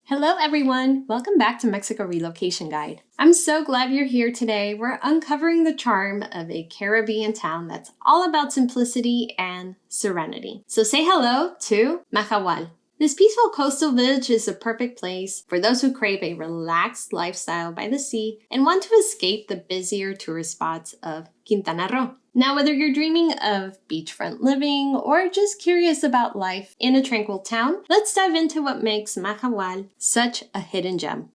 Hello everyone! Welcome back to Mexico Relocation Guide. I'm so glad you're here today. We're uncovering the charm of a Caribbean town that's all about simplicity and serenity. So say hello to Mahahual. This peaceful coastal village is a perfect place for those who crave a relaxed lifestyle by the sea and want to escape the busier tourist spots of Quintana Roo. Now, whether you're dreaming of beachfront living or just curious about life in a tranquil town, let's dive into what makes Mahahual such a hidden gem.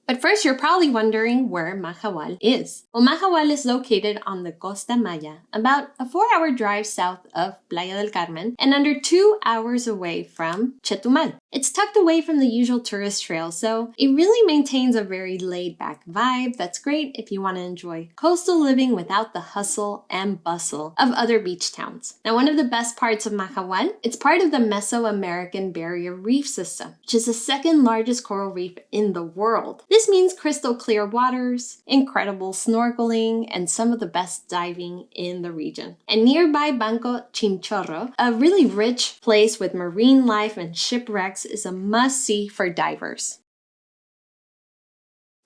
But first, you're probably wondering where Mahahual is. Well, Mahahual is located on the Costa Maya, about a 4-hour drive south of Playa del Carmen and under 2 hours away from Chetumal. It's tucked away from the usual tourist trails, so it really maintains a very laid-back vibe that's great if you want to enjoy coastal living without the hustle and bustle of other beach towns. Now, one of the best parts of Mahahual, it's part of the Mesoamerican Barrier Reef system, which is the second largest coral reef in the world. This means crystal clear waters, incredible snorkeling, and some of the best diving in the region. And nearby Banco Chinchorro, a really rich place with marine life and shipwrecks, is a must-see for divers.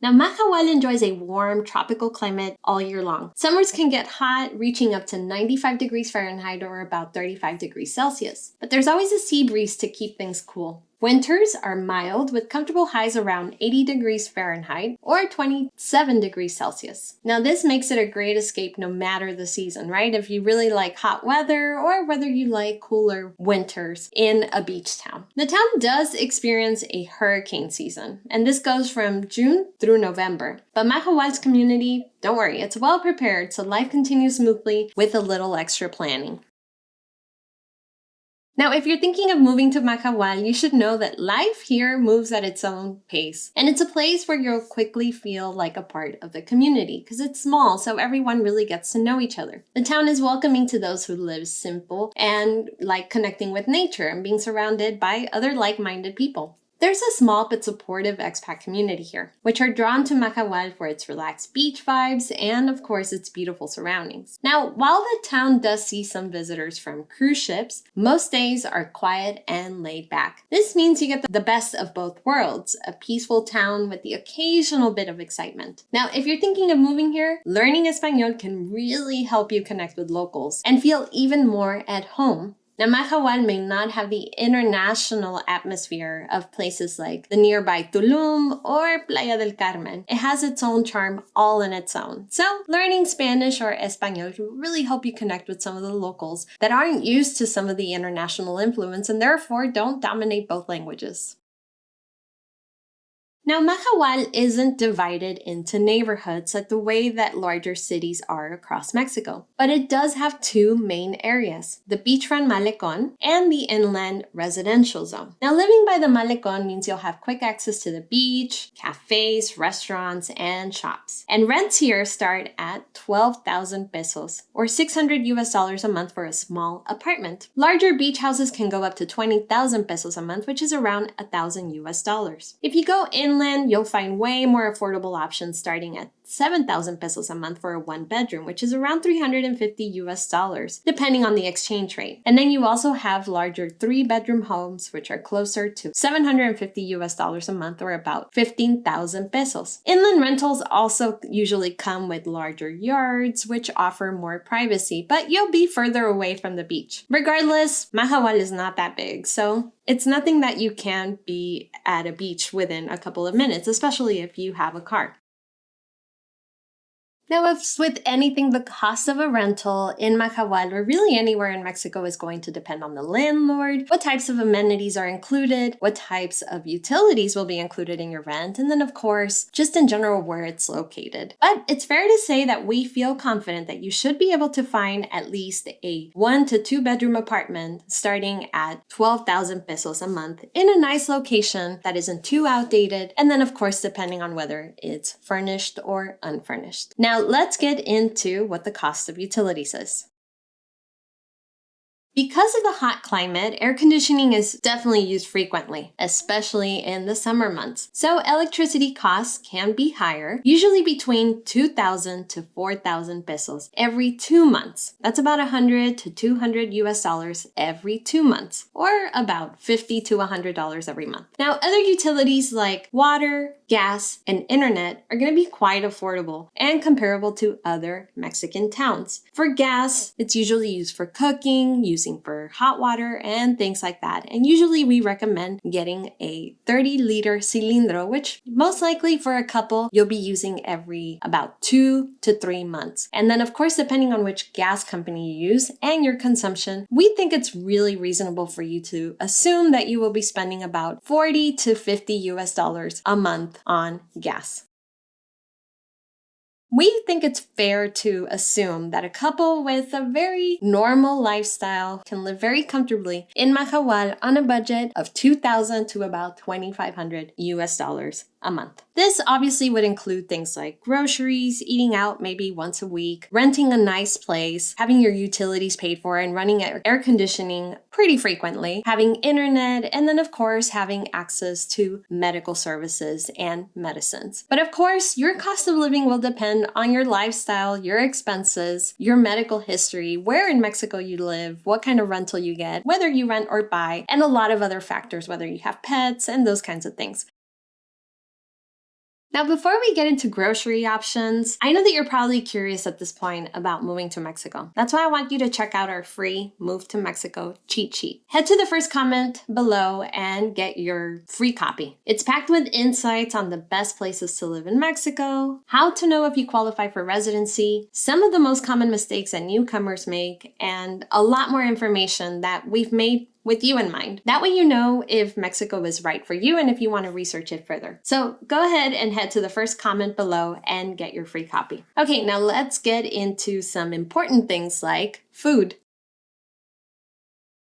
Now, Mahahual enjoys a warm, tropical climate all year long. Summers can get hot, reaching up to 95 degrees Fahrenheit or about 35 degrees Celsius. But there's always a sea breeze to keep things cool. Winters are mild with comfortable highs around 80 degrees Fahrenheit or 27 degrees Celsius. Now, this makes it a great escape no matter the season, right? If you really like hot weather or whether you like cooler winters in a beach town. The town does experience a hurricane season, and this goes from June through November. But Mahahual's community, don't worry, it's well prepared, so life continues smoothly with a little extra planning. Now, if you're thinking of moving to Mahahual, you should know that life here moves at its own pace. And it's a place where you'll quickly feel like a part of the community because it's small, so everyone really gets to know each other. The town is welcoming to those who live simple and like connecting with nature and being surrounded by other like-minded people. There's a small but supportive expat community here, which are drawn to Mahahual for its relaxed beach vibes and, of course, its beautiful surroundings. Now, while the town does see some visitors from cruise ships, most days are quiet and laid back. This means you get the best of both worlds, a peaceful town with the occasional bit of excitement. Now, if you're thinking of moving here, learning Espanol can really help you connect with locals and feel even more at home. Now, Mahahual may not have the international atmosphere of places like the nearby Tulum or Playa del Carmen. It has its own charm all in its own. So, learning Spanish or Espanol will really help you connect with some of the locals that aren't used to some of the international influence and therefore don't dominate both languages. Now, Mahahual isn't divided into neighborhoods like the way that larger cities are across Mexico, but it does have two main areas, the beachfront Malecon and the inland residential zone. Now, living by the Malecon means you'll have quick access to the beach, cafes, restaurants, and shops. And rents here start at 12,000 pesos or $600 a month for a small apartment. Larger beach houses can go up to 20,000 pesos a month, which is around $1,000. If you go inland, you'll find way more affordable options starting at 7,000 pesos a month for a one-bedroom, which is around $350, depending on the exchange rate. And then you also have larger 3-bedroom homes, which are closer to $750 a month or about 15,000 pesos. Inland rentals also usually come with larger yards, which offer more privacy, but you'll be further away from the beach. Regardless, Mahahual is not that big, so it's nothing that you can't be at a beach within a couple of minutes, especially if you have a car. Now, as with anything, the cost of a rental in Mahahual or really anywhere in Mexico is going to depend on the landlord, what types of amenities are included, what types of utilities will be included in your rent, and then, of course, just in general where it's located. But it's fair to say that we feel confident that you should be able to find at least a 1 to 2 bedroom apartment starting at 12,000 pesos a month in a nice location that isn't too outdated, and then, of course, depending on whether it's furnished or unfurnished. Now, let's get into what the cost of utilities is. Because of the hot climate, air conditioning is definitely used frequently, especially in the summer months. So electricity costs can be higher, usually between 2,000 to 4,000 pesos every 2 months. That's about 100 to 200 US dollars every 2 months, or about $50 to $100 every month. Now, other utilities like water, gas, and internet are going to be quite affordable and comparable to other Mexican towns. For gas, it's usually used for cooking, using for hot water, and things like that. And usually we recommend getting a 30-liter cilindro, which most likely for a couple, you'll be using every about 2 to 3 months. And then of course, depending on which gas company you use and your consumption, we think it's really reasonable for you to assume that you will be spending about 40 to 50 US dollars a month on gas. We think it's fair to assume that a couple with a very normal lifestyle can live very comfortably in Mahahual on a budget of 2,000 to about 2,500 US dollars a month. This obviously would include things like groceries, eating out maybe once a week, renting a nice place, having your utilities paid for and running air conditioning pretty frequently, having internet, and then of course having access to medical services and medicines. But of course, your cost of living will depend on your lifestyle, your expenses, your medical history, where in Mexico you live, what kind of rental you get, whether you rent or buy, and a lot of other factors, whether you have pets and those kinds of things. Now, before we get into grocery options, I know that you're probably curious at this point about moving to Mexico. That's why I want you to check out our free Move to Mexico cheat sheet. Head to the first comment below and get your free copy. It's packed with insights on the best places to live in Mexico, how to know if you qualify for residency, some of the most common mistakes that newcomers make, and a lot more information that we've made with you in mind. That way you know if Mexico is right for you and if you want to research it further. So go ahead and head to the first comment below and get your free copy. Okay, now let's get into some important things like food.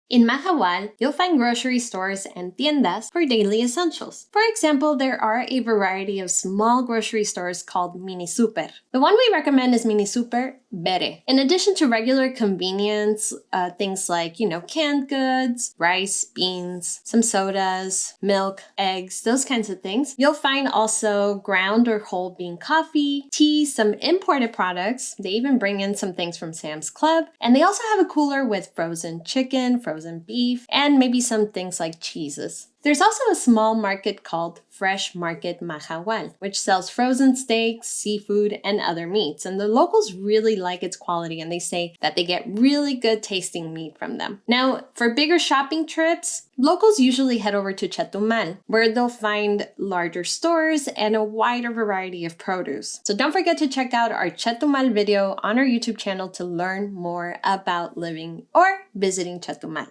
In Mahahual, you'll find grocery stores and tiendas for daily essentials. For example, there are a variety of small grocery stores called mini super. The one we recommend is Mini Super Bere. In addition to regular convenience, things like, canned goods, rice, beans, some sodas, milk, eggs, those kinds of things. You'll find also ground or whole bean coffee, tea, some imported products. They even bring in some things from Sam's Club. And they also have a cooler with frozen chicken, frozen beef, and maybe some things like cheeses. There's also a small market called Fresh Market Mahahual, which sells frozen steaks, seafood, and other meats. And the locals really like its quality, and they say that they get really good tasting meat from them. Now, for bigger shopping trips, locals usually head over to Chetumal, where they'll find larger stores and a wider variety of produce. So don't forget to check out our Chetumal video on our YouTube channel to learn more about living or visiting Chetumal.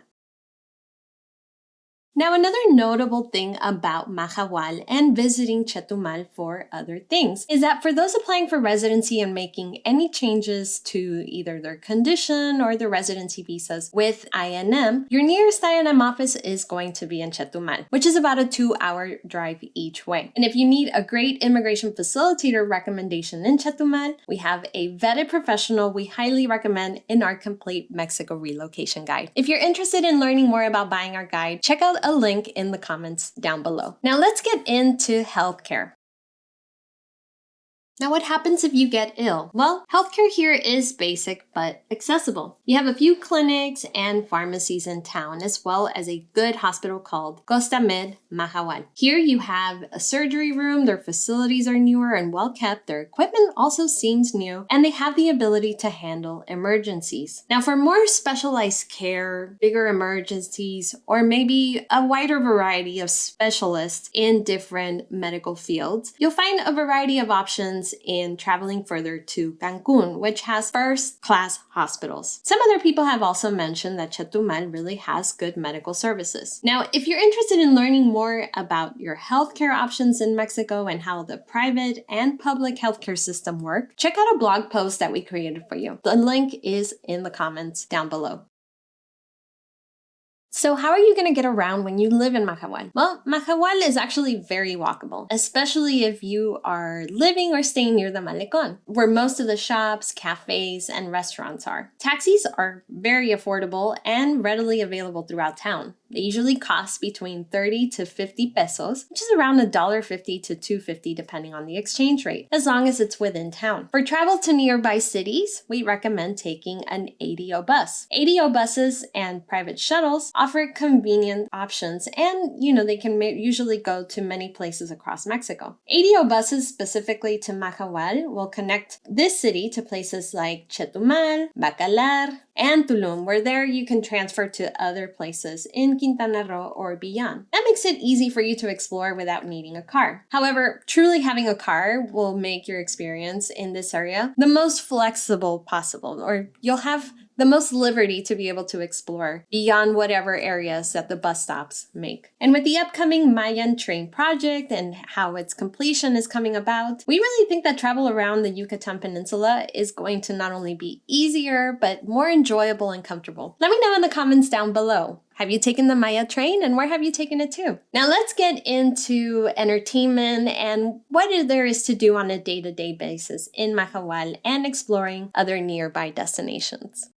Now, another notable thing about Mahahual and visiting Chetumal for other things is that for those applying for residency and making any changes to either their condition or their residency visas with INM, your nearest INM office is going to be in Chetumal, which is about a 2-hour drive each way. And if you need a great immigration facilitator recommendation in Chetumal, we have a vetted professional we highly recommend in our complete Mexico Relocation guide. If you're interested in learning more about buying our guide, check out a link in the comments down below. Now let's get into healthcare. Now, what happens if you get ill? Well, healthcare here is basic but accessible. You have a few clinics and pharmacies in town, as well as a good hospital called Costa Maya Mahahual. Here you have a surgery room, their facilities are newer and well kept, their equipment also seems new, and they have the ability to handle emergencies. Now, for more specialized care, bigger emergencies, or maybe a wider variety of specialists in different medical fields, you'll find a variety of options in traveling further to Cancun, which has first-class hospitals. Some other people have also mentioned that Chetumal really has good medical services. Now, if you're interested in learning more about your healthcare options in Mexico and how the private and public healthcare system work, check out a blog post that we created for you. The link is in the comments down below. So how are you going to get around when you live in Mahahual? Well, Mahahual is actually very walkable, especially if you are living or staying near the Malecon, where most of the shops, cafes, and restaurants are. Taxis are very affordable and readily available throughout town. They usually cost between 30 to 50 pesos, which is around $1.50 to $2.50 depending on the exchange rate, as long as it's within town. For travel to nearby cities, we recommend taking an ADO bus. ADO buses and private shuttles offer convenient options, and they can usually go to many places across Mexico. ADO buses specifically to Mahahual will connect this city to places like Chetumal, Bacalar, and Tulum, where there you can transfer to other places in Quintana Roo or beyond. That makes it easy for you to explore without needing a car. However, truly having a car will make your experience in this area the most flexible possible, or you'll have the most liberty to be able to explore beyond whatever areas that the bus stops make. And with the upcoming Mayan train project and how its completion is coming about, we really think that travel around the Yucatan Peninsula is going to not only be easier, but more enjoyable and comfortable. Let me know in the comments down below. Have you taken the Maya train, and where have you taken it to? Now let's get into entertainment and what there is to do on a day-to-day basis in Mahahual and exploring other nearby destinations.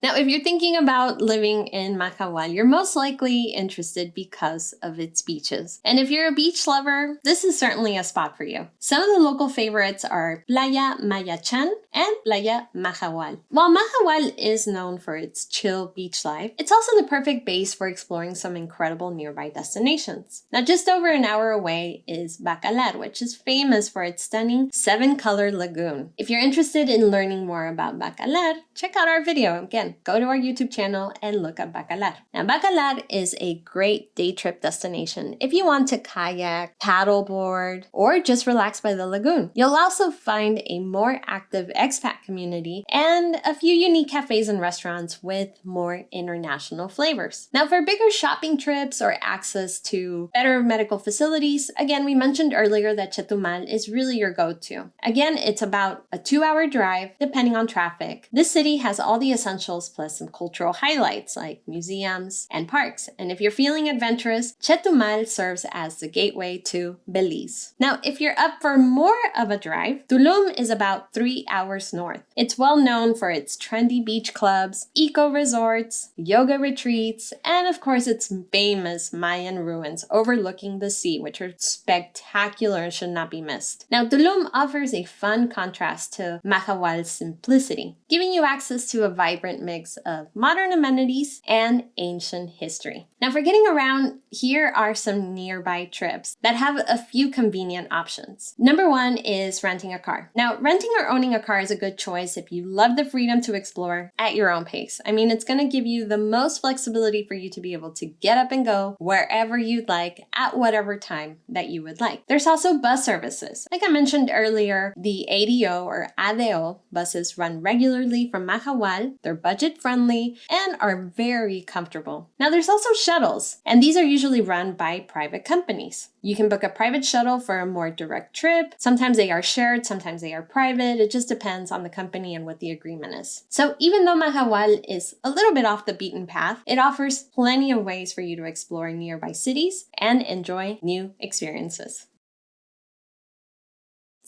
Now, if you're thinking about living in Mahahual, you're most likely interested because of its beaches. And if you're a beach lover, this is certainly a spot for you. Some of the local favorites are Playa Mayachan and Playa Mahahual. While Mahahual is known for its chill beach life, it's also the perfect base for exploring some incredible nearby destinations. Now, just over an hour away is Bacalar, which is famous for its stunning 7-color lagoon. If you're interested in learning more about Bacalar, check out our video. Again, go to our YouTube channel and look up Bacalar. Now, Bacalar is a great day trip destination if you want to kayak, paddleboard, or just relax by the lagoon. You'll also find a more active expat community and a few unique cafes and restaurants with more international flavors. Now, for bigger shopping trips or access to better medical facilities, again, we mentioned earlier that Chetumal is really your go-to. Again, it's about a 2-hour drive, depending on traffic. This city has all the essentials plus some cultural highlights like museums and parks. And if you're feeling adventurous, Chetumal serves as the gateway to Belize. Now, if you're up for more of a drive, Tulum is about 3 hours north. It's well known for its trendy beach clubs, eco resorts, yoga retreats, and of course its famous Mayan ruins overlooking the sea, which are spectacular and should not be missed. Now, Tulum offers a fun contrast to Mahahual's simplicity, giving you access to a vibrant mix of modern amenities and ancient history. Now, for getting around, here are some nearby trips that have a few convenient options. Number one is renting a car. Now, renting or owning a car is a good choice if you love the freedom to explore at your own pace. I mean, it's going to give you the most flexibility for you to be able to get up and go wherever you'd like at whatever time that you would like. There's also bus services. Like I mentioned earlier, the ADO or ADO buses run regularly from Mahahual. They're budget-friendly and are very comfortable. Now, there's also shuttles, and these are usually run by private companies. You can book a private shuttle for a more direct trip. Sometimes they are shared, sometimes they are private. It just depends on the company and what the agreement is. So even though Mahahual is a little bit off the beaten path, it offers plenty of ways for you to explore nearby cities and enjoy new experiences.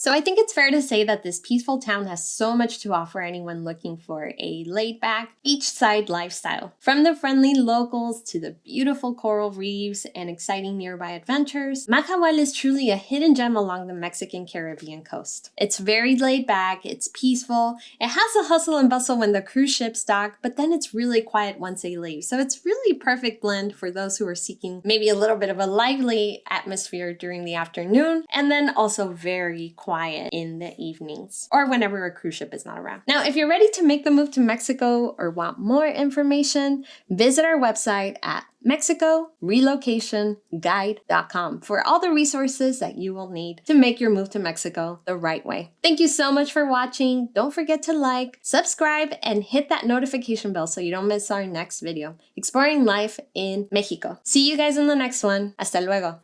So I think it's fair to say that this peaceful town has so much to offer anyone looking for a laid-back, beachside lifestyle. From the friendly locals to the beautiful coral reefs and exciting nearby adventures, Mahahual is truly a hidden gem along the Mexican Caribbean coast. It's very laid-back, it's peaceful, it has a hustle and bustle when the cruise ships dock, but then it's really quiet once they leave. So it's really a perfect blend for those who are seeking maybe a little bit of a lively atmosphere during the afternoon, and then also very quiet in the evenings or whenever a cruise ship is not around. Now, if you're ready to make the move to Mexico or want more information, visit our website at MexicoRelocationGuide.com for all the resources that you will need to make your move to Mexico the right way. Thank you so much for watching. Don't forget to like, subscribe, and hit that notification bell so you don't miss our next video, Exploring Life in Mexico. See you guys in the next one. Hasta luego.